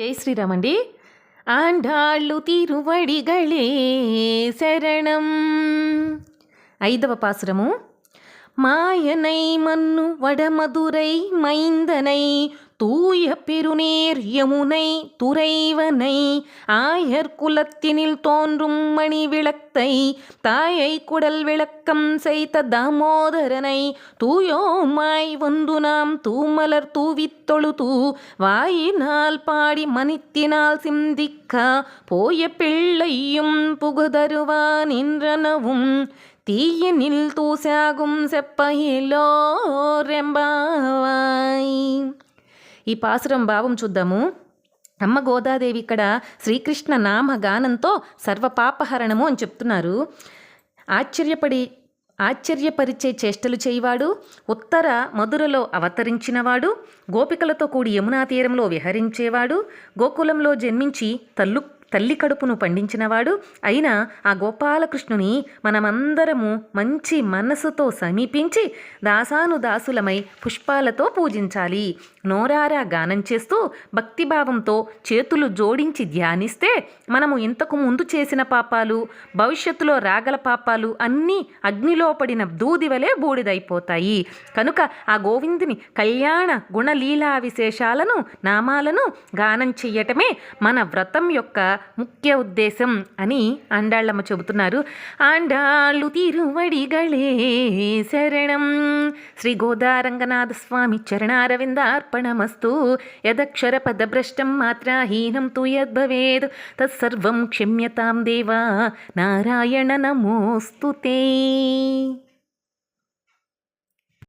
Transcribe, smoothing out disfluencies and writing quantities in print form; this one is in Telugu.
జై శ్రీరామ్ అండి. ఆండాళ్ళు తిరువడిగళే శరణం. 5వ పాసురము. மாயனை மன்னு வடமதுரை மைந்தனை தூய பெருநேர் யமுனை துறைவனை ஆயர் குலத்தினில் தோன்றும் மணி விளக்கை தாயை குடல் விளக்கம் செய்த தாமோதரனை தூயோமாய் வந்து நாம் தூமலர் தூவித்தொழுது வாயினால் பாடி மனித்தினால் சிந்திக்க போய பிள்ளையும் புகுதருவான் நின்றனவும் తీయనిల్ తూసాగుం సెప్పయిలో రెంబావాయ్. ఈ పాసురం భావం చూద్దాము. అమ్మ గోదాదేవి ఇక్కడ శ్రీకృష్ణ నామ గానంతో సర్వపాపహరణము అని చెప్తున్నారు. ఆశ్చర్యపరిచే చేష్టలు చేయవాడు, ఉత్తర మధురలో అవతరించినవాడు, గోపికలతో కూడి యమునా తీరంలో విహరించేవాడు, గోకులంలో జన్మించి తల్లి కడుపును పండించినవాడు అయిన ఆ గోపాలకృష్ణుని మనమందరము మంచి మనసుతో సమీపించి దాసానుదాసులమై పుష్పాలతో పూజించాలి. నోరారా గానం చేస్తూ భక్తిభావంతో చేతులు జోడించి ధ్యానిస్తే మనము ఇంతకు ముందు చేసిన పాపాలు, భవిష్యత్తులో రాగల పాపాలు అన్నీ అగ్నిలో పడిన దూది వలె బూడిదైపోతాయి. కనుక ఆ గోవిందుని కళ్యాణ గుణలీలా విశేషాలను, నామాలను గానం చెయ్యటమే మన వ్రతం యొక్క ముఖ్య ఉద్దేశం అని ఆండాళ్ళమ్మ చెబుతున్నారు. ఆండాళ్ళు తిరువడిగళే శరణం. శ్రీ గోదారంగనాథ స్వామి చరణారవిందార్పణమస్తు. యదక్షర పదభ్రష్టం మాత్రాహీనం తు యద్భవేద్ తత్సర్వం క్షమ్యతాం దేవా నారాయణ నమోస్తుతే.